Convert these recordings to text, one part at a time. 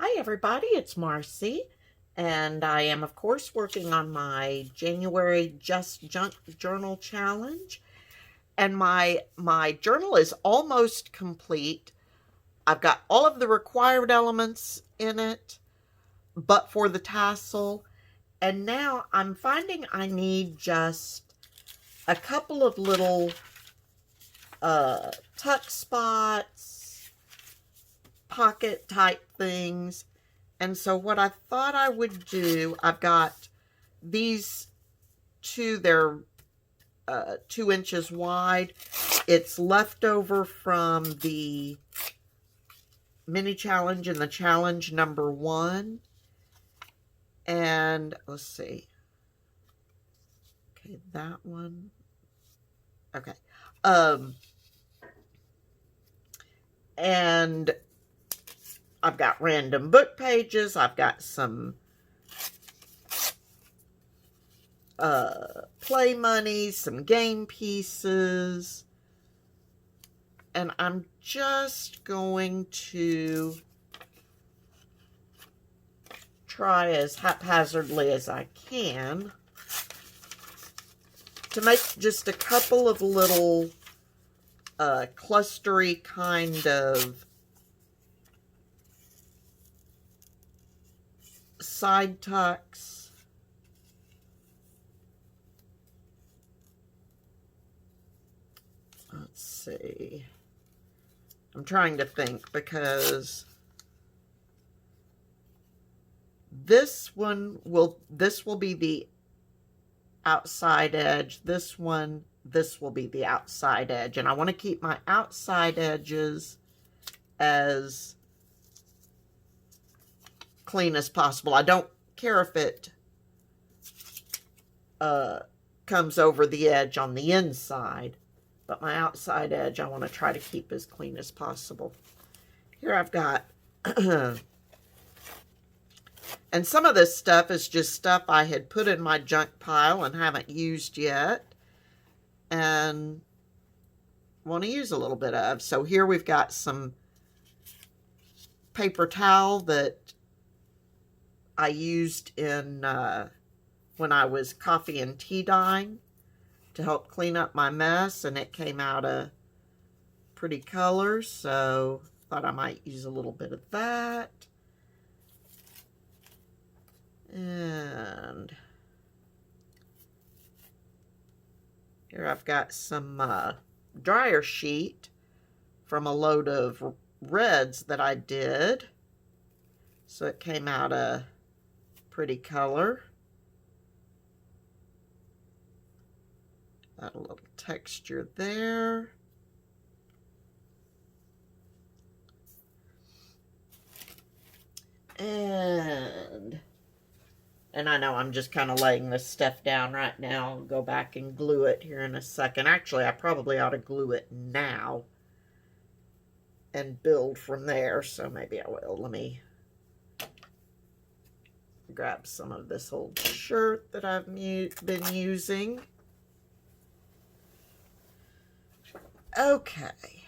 Hi everybody, it's Marcy, and I am of course working on my January Just Junk Journal Challenge, and my journal is almost complete. I've got all of the required elements in it, but for the tassel, and now I'm finding I need just a couple of little tuck spots, pocket type things. And so what I thought I would do, I've got these two, they're 2 inches wide. It's leftover from the mini challenge and the challenge number 1. And let's see. Okay, that one. Okay. And I've got random book pages. I've got some play money, some game pieces, and I'm just going to try as haphazardly as I can to make just a couple of little clustery kind of side tucks. Let's see. I'm trying to think because this will be the outside edge. This will be the outside edge. And I want to keep my outside edges as clean as possible. I don't care if it comes over the edge on the inside, but my outside edge I want to try to keep as clean as possible. Here I've got, and some of this stuff is just stuff I had put in my junk pile and haven't used yet, and want to use a little bit of. So here we've got some paper towel that I used in when I was coffee and tea dyeing to help clean up my mess, and it came out a pretty color, so thought I might use a little bit of that. And here I've got some dryer sheet from a load of reds that I did, so it came out a pretty color. Got a little texture there. And I know I'm just kind of laying this stuff down right now. I'll go back and glue it here in a second. Actually, I probably ought to glue it now and build from there, so maybe I will. Let me grab some of this old shirt that I've been using. Okay.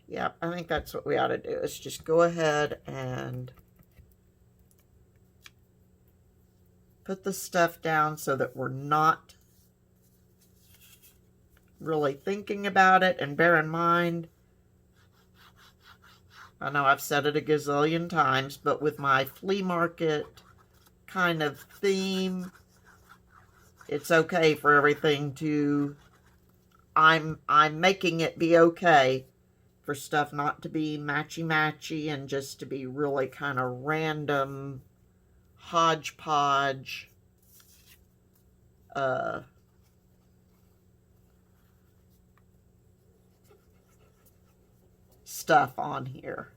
Yep, I think that's what we ought to do, is just go ahead and put the stuff down so that we're not really thinking about it. And bear in mind, I know I've said it a gazillion times, but with my flea market kind of theme, it's okay for everything to, I'm making it be okay for stuff not to be matchy-matchy and just to be really kind of random hodgepodge stuff on here.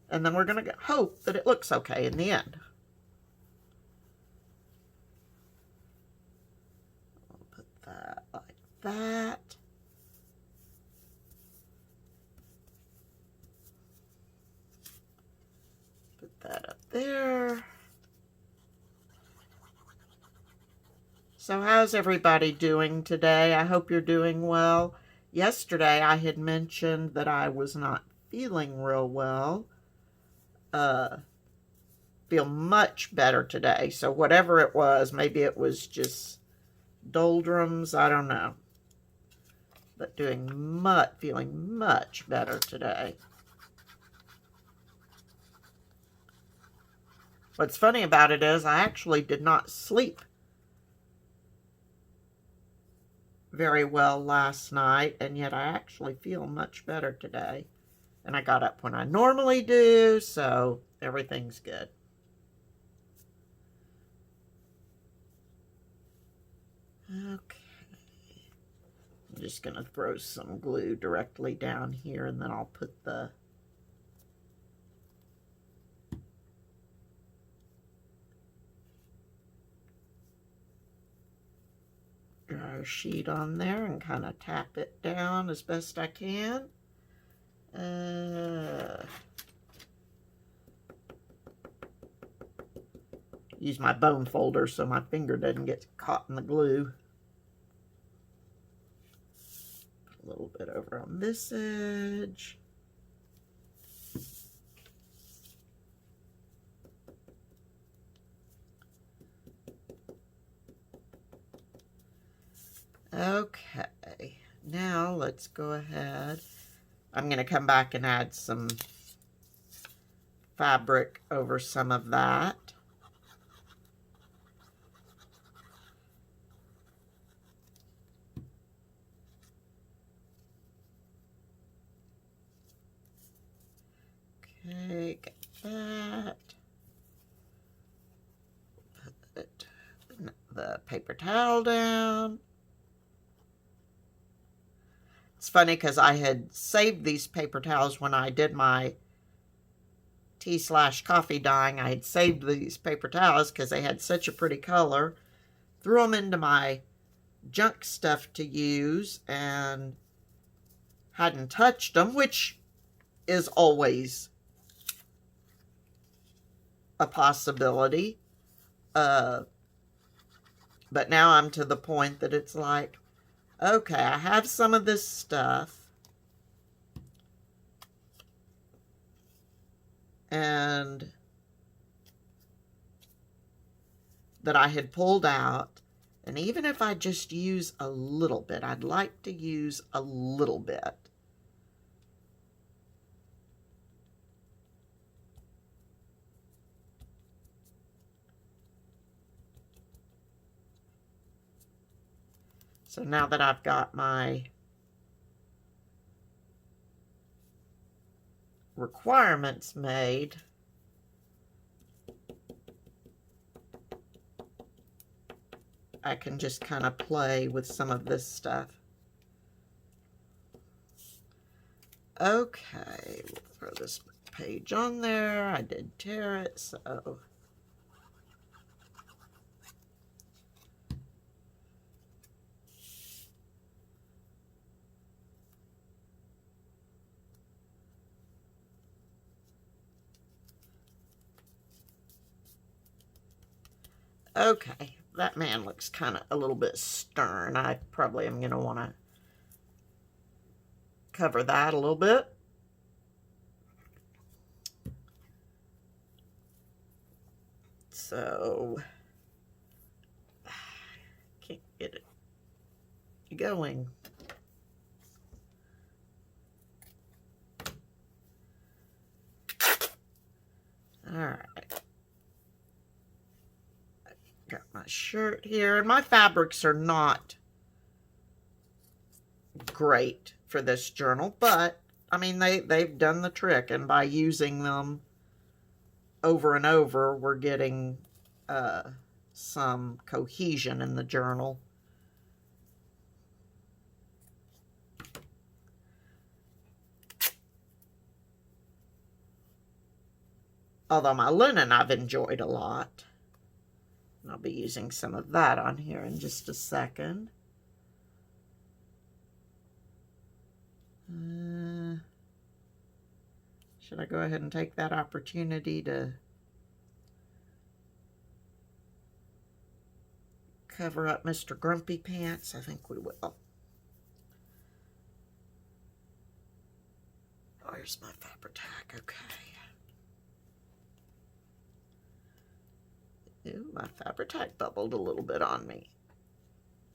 And then we're going to hope that it looks okay in the end. I'll put that like that. Put that up there. So how's everybody doing today? I hope you're doing well. Yesterday I had mentioned that I was not feeling real well. Feel much better today. So whatever it was, maybe it was just doldrums, I don't know. But feeling much better today. What's funny about it is I actually did not sleep very well last night, and yet I actually feel much better today. And I got up when I normally do, so everything's good. Okay. I'm just going to throw some glue directly down here, and then I'll put the dryer sheet on there and kind of tap it down as best I can. Use my bone folder so my finger doesn't get caught in the glue. A little bit over on this edge. Okay, now let's go ahead. I'm going to come back and add some fabric over some of that. Okay, got that. Put the paper towel down. It's funny because I had saved these paper towels when I did my tea/coffee dyeing. I had saved these paper towels because they had such a pretty color. Threw them into my junk stuff to use and hadn't touched them, which is always a possibility. But now I'm to the point that it's like, okay, I have some of this stuff, and that I had pulled out, and even if I just use a little bit, I'd like to use a little bit. So now that I've got my requirements made, I can just kind of play with some of this stuff. Okay, we'll throw this page on there. I did tear it, so... Okay, that man looks kind of a little bit stern. I probably am going to want to cover that a little bit. So, can't get it going. All right. Got my shirt here, and my fabrics are not great for this journal, but I mean they've done the trick, and by using them over and over, we're getting some cohesion in the journal. Although my linen I've enjoyed a lot. And I'll be using some of that on here in just a second. Should I go ahead and take that opportunity to cover up Mr. Grumpy Pants? I think we will. Oh Where's my Fabri-Tac? Okay. Ooh, my Fabri-Tac bubbled a little bit on me.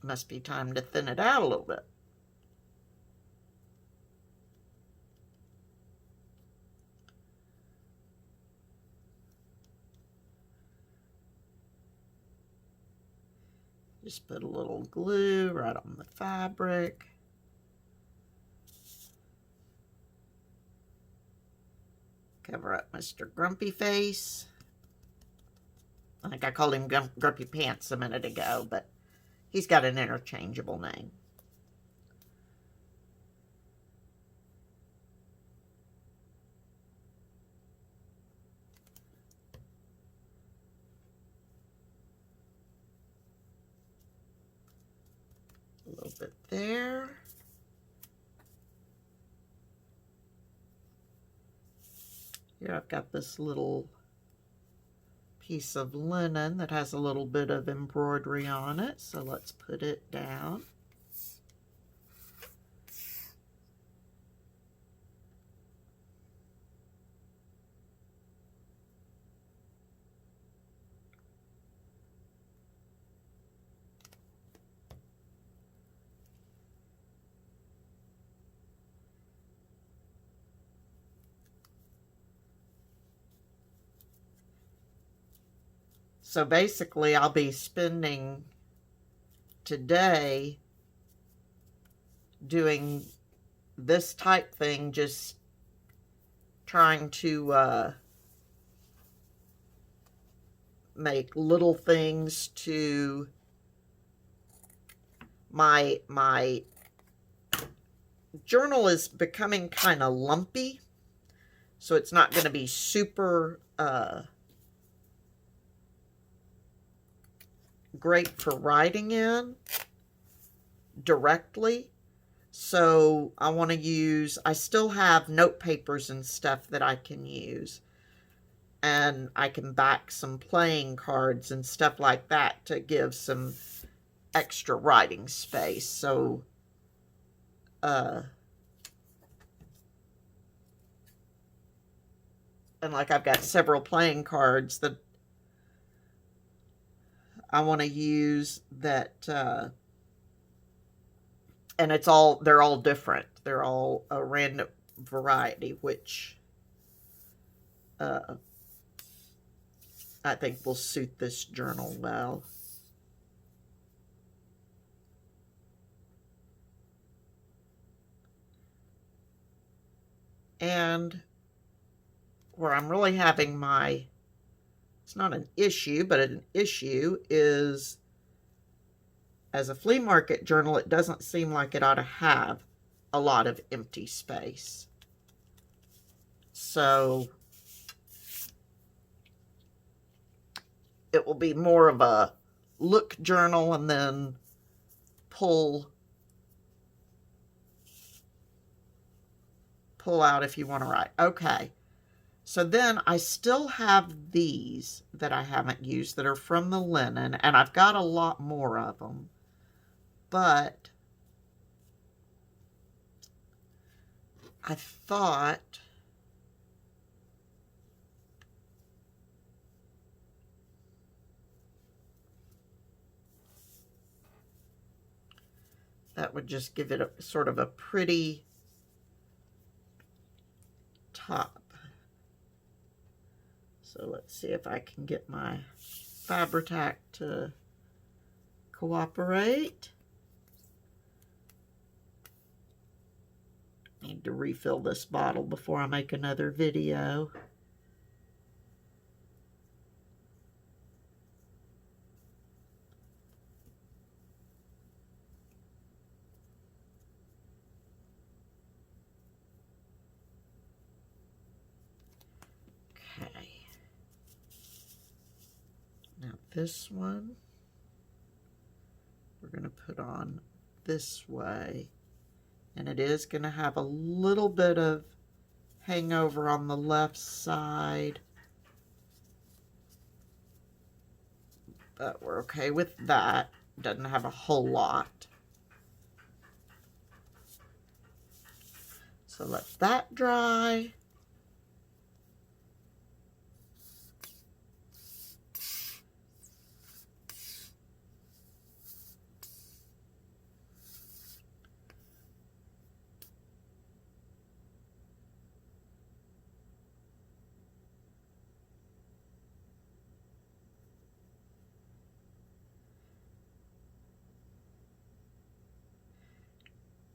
Must be time to thin it out a little bit. Just put a little glue right on the fabric. Cover up Mr. Grumpy Face. I think I called him Grumpy Pants a minute ago, but he's got an interchangeable name. A little bit there. Here I've got this little piece of linen that has a little bit of embroidery on it, so let's put it down. So basically, I'll be spending today doing this type thing, just trying to make little things to my journal is becoming kind of lumpy, so it's not going to be super great for writing in directly. So I want to use, I still have note papers and stuff that I can use, and I can back some playing cards and stuff like that to give some extra writing space. So and like I've got several playing cards that I want to use that, and they're all different. They're all a random variety, which I think will suit this journal well. And where I'm really having it's not an issue, but an issue is, as a flea market journal, it doesn't seem like it ought to have a lot of empty space. So it will be more of a look journal and then pull out if you want to write. Okay. So then I still have these that I haven't used that are from the linen, and I've got a lot more of them. But I thought that would just give it a sort of a pretty top. So let's see if I can get my Fabri-Tac to cooperate. Need to refill this bottle before I make another video. Okay. Now this one, we're going to put on this way. And it is going to have a little bit of hangover on the left side. But we're okay with that. Doesn't have a whole lot. So let that dry.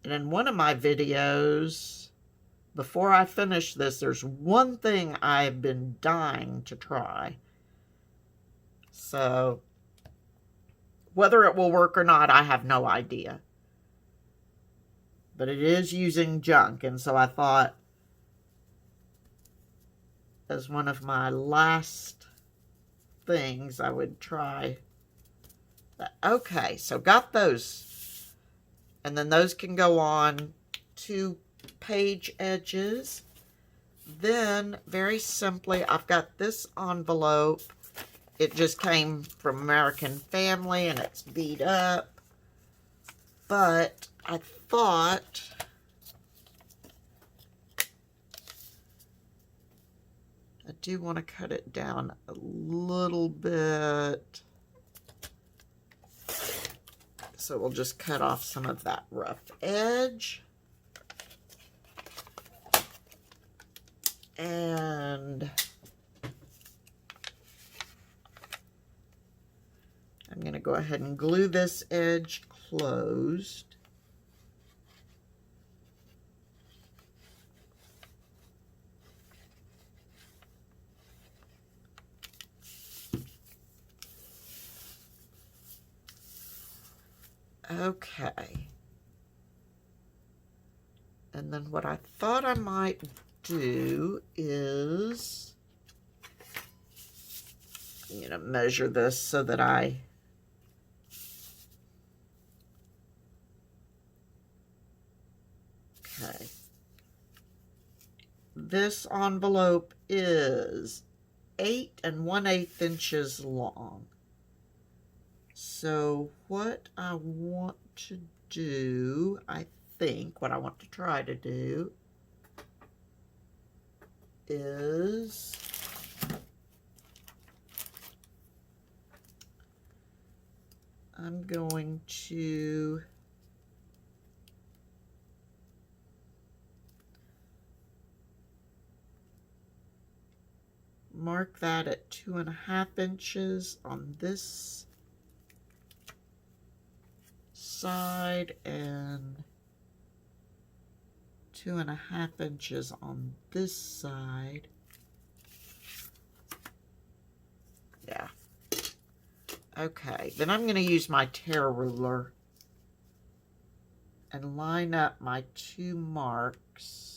And in one of my videos, before I finish this, there's one thing I've been dying to try. So whether it will work or not, I have no idea. But it is using junk, and so I thought, as one of my last things, I would try that. Okay, so got those. And then those can go on 2 page edges. Then, very simply, I've got this envelope. It just came from American Family, and it's beat up. But I thought I do want to cut it down a little bit. So we'll just cut off some of that rough edge. And I'm going to go ahead and glue this edge closed. Okay. And then what I thought I might do is, I'm going to measure this so that okay. This envelope is 8 1/8 inches long. So what I want to do, I think, what I want to try to do is I'm going to mark that at 2 1/2 inches on this side and 2 1/2 inches on this side. Yeah. Okay, then I'm going to use my tear ruler and line up my 2 marks.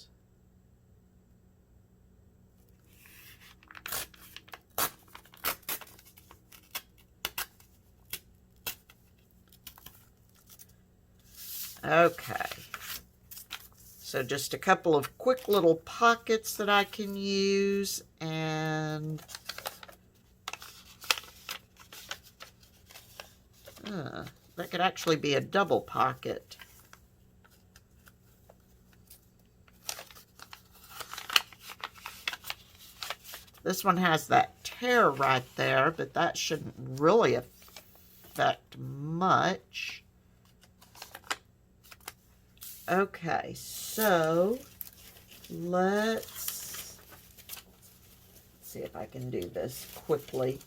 Okay, so just a couple of quick little pockets that I can use, and that could actually be a double pocket. This one has that tear right there, but that shouldn't really affect much. Okay, so let's see if I can do this quickly.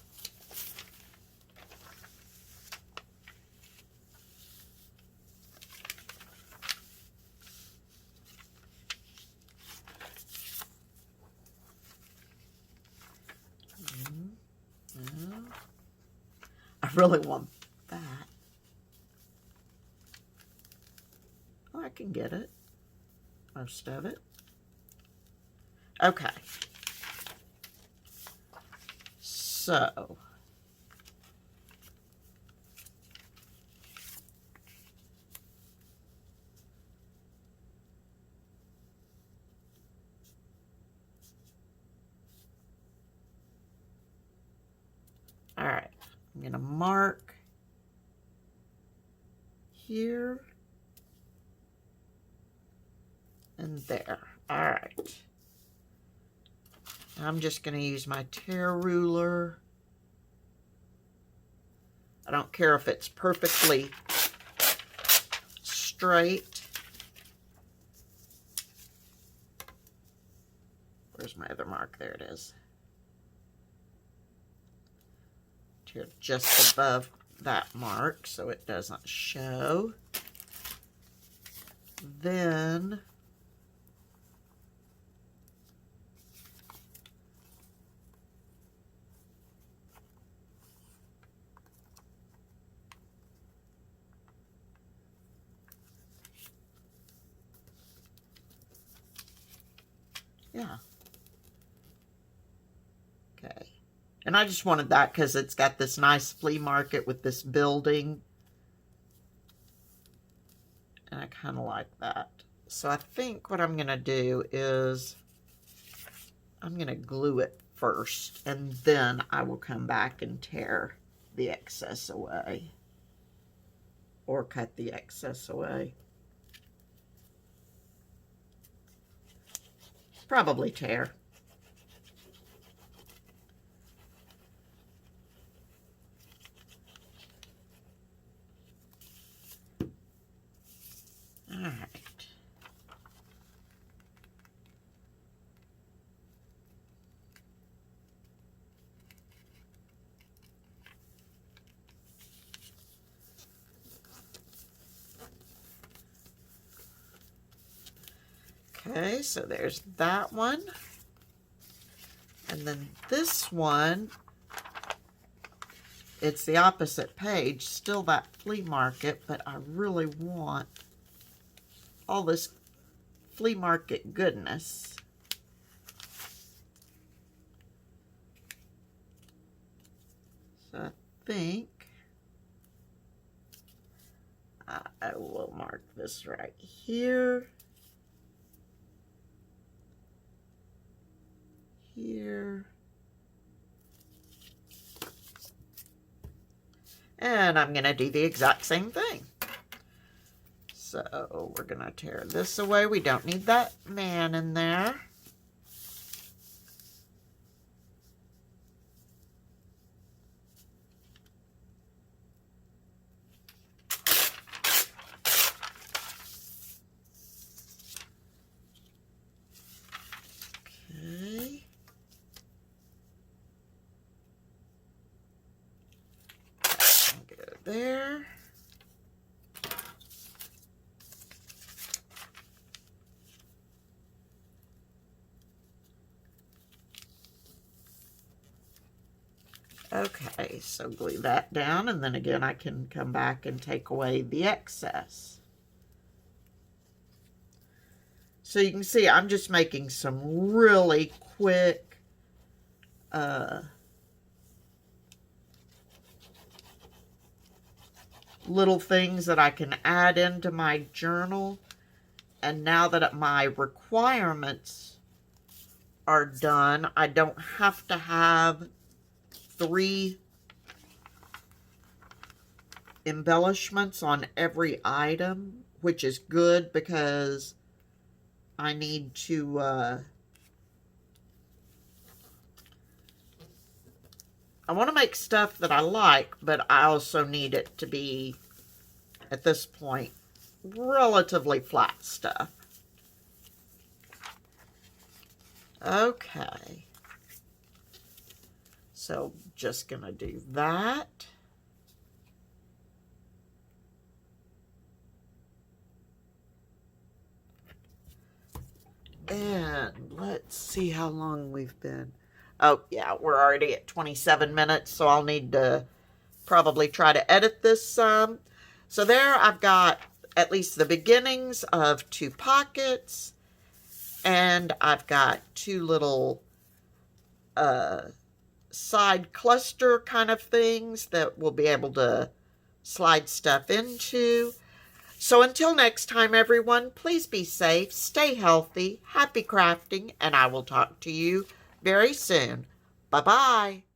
I really want that. Oh, I can get it. Most of it. Okay. So all right, I'm going to mark here. And there. All right. I'm just going to use my tear ruler. I don't care if it's perfectly straight. Where's my other mark? There it is. Tear just above that mark so it doesn't show. Then yeah. Okay. And I just wanted that because it's got this nice flea market with this building. And I kind of like that. So I think what I'm going to do is I'm going to glue it first. And then I will come back and tear the excess away. Or cut the excess away. Probably tear. All right. Okay, so there's that one. And then this one, it's the opposite page, still that flea market, but I really want all this flea market goodness. So I think I will mark this right here. Here. And I'm going to do the exact same thing. So we're going to tear this away. We don't need that man in there. Okay. Go there. Okay, so glue that down, and then again I can come back and take away the excess. So you can see I'm just making some really quick little things that I can add into my journal. And now that my requirements are done, I don't have to have 3 embellishments on every item, which is good because I need to I want to make stuff that I like, but I also need it to be, at this point, relatively flat stuff. Okay. So just gonna do that. And let's see how long we've been. Oh, yeah, we're already at 27 minutes, so I'll need to probably try to edit this some. So there I've got at least the beginnings of 2 pockets, and I've got 2 little side cluster kind of things that we'll be able to slide stuff into. So until next time, everyone, please be safe, stay healthy, happy crafting, and I will talk to you very soon. Bye-bye.